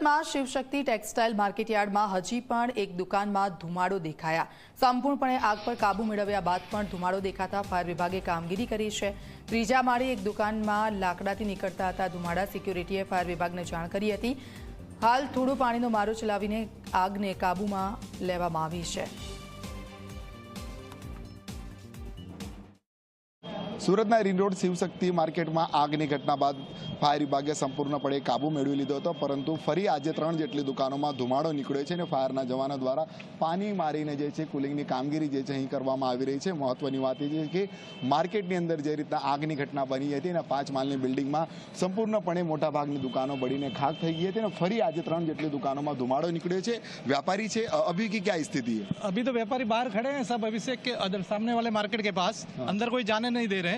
સુરતમાં શિવશક્તિ ટેક્સટાઇલ માર્કેટયાર્ડમાં હજી પણ એક દુકાનમાં ધુમાડો દેખાયા। સંપૂર્ણપણે આગ પર કાબુ મેળવ્યા બાદ પણ ધુમાડો દેખાતા ફાયર વિભાગે કામગીરી કરી છે। ત્રીજા માળે એક દુકાનમાં લાકડાથી નીકળતા હતા ધુમાડા। સિક્યુરિટીએ ફાયર વિભાગને જાણ કરી હતી। હાલ થોડો પાણીનો મારો ચલાવીને આગને કાબૂમાં લેવામાં આવી છે। સુરતના રિંગ રોડ શિવશક્તિ માર્કેટમાં આગની ઘટના બાદ ફાયર વિભાગે સંપૂર્ણપણે કાબુ મેળવી લીધો હતો, પરંતુ ફરી આજે 3 જેટલી દુકાનોમાં ધુમાડો નીકળ્યો છે અને ફાયરના જવાનો દ્વારા પાણી મારીને જે છે કુલિંગની કામગીરી જે છે અહીં કરવામાં આવી રહી છે। મહત્વની વાત એ છે કે માર્કેટની અંદર જે રીતના આગની ઘટના બની હતી અને 5 માળની બિલ્ડિંગમાં સંપૂર્ણપણે મોટાભાગની દુકાનો બળીને ખાક થઈ ગઈ હતી અને ફરી આજે 3 જેટલી दुकानों धुमाड़ो निकले छे। व्यापारी छे, अभी की क्या स्थिति है? अभी तो व्यापारी बाहर खड़े हैं सब अभिषेक के सामने वाले मार्केट के पास। अंदर कोई जाने नहीं दे रहे हैं।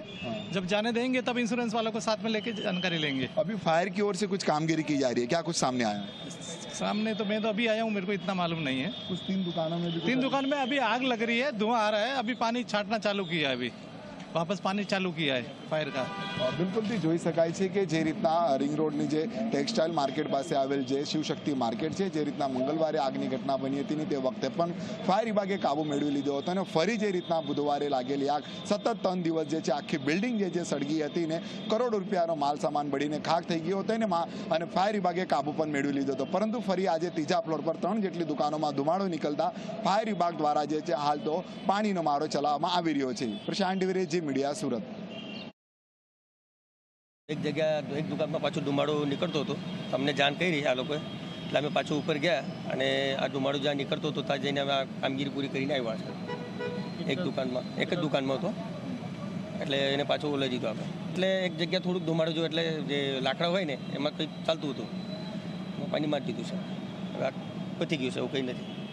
जब जाने देंगे तब इंश्योरेंस वालों को साथ में लेके जानकारी लेंगे। अभी फायर की ओर से कुछ कामगिरी की जा रही है, क्या कुछ सामने आया है? सामने तो मैं तो अभी आया हूँ, मेरे को इतना मालूम नहीं है। कुछ 3 दुकानों में 3 दुकान में अभी आग लग रही है, धुआं आ रहा है। अभी पानी छाटना चालू किया है, अभी वापस पानी चालू किया है फायर का। बिल्कुल જોઈ શકાય છે કે જે રીતના રિંગ રોડની જે ટેક્સટાઇલ માર્કેટ પાસે આવેલ જે શિવશક્તિ માર્કેટ છે, જે રીતના મંગળવારે આગની ઘટના બની હતી ને તે વખતે પણ ફાયર વિભાગે કાબુ મેળવી લીધો હતો અને ફરી જે રીતના બુધવારે લાગેલી આગ સતત 3 દિવસ જે છે આખી બિલ્ડિંગ જે છે સળગી હતી ને કરોડો રૂપિયાનો માલ સામાન બળીને ખાક થઈ ગયો હતો અને ફાયર વિભાગે કાબુ પણ મેળવી લીધો હતો। પરંતુ ફરી આજે ત્રીજા ફ્લોર પર 3 જેટલી દુકાનોમાં ધુમાડો નીકળતા ફાયર વિભાગ દ્વારા જે છે હાલ તો પાણીનો મારો ચલાવવામાં આવી રહ્યો છે। પ્રશાંત ડિવેરેજી, मीडिया, सूरत। एक जगह एक दुकान में पाछो धुमाड़ो निकलतो હતો, अमने जाण करी आ लोकोए એટલે અમે પાછો ઉપર ગયા અને આ ધુમાડો જ્યાં નીકળતો હતો ત્યાં જઈને અમે આ કામગીરી પૂરી કરીને આવ્યા છે। એક જ દુકાનમાં હતો એટલે એને પાછો લઈ દીધો આપણે। એટલે એક જગ્યા થોડુંક ધુમાડો જો એટલે જે લાકડા હોય ને એમાં કંઈક ચાલતું હતું, પાણી મારી દીધું છે, હવે પતી ગયું છે, એવું કંઈ નથી।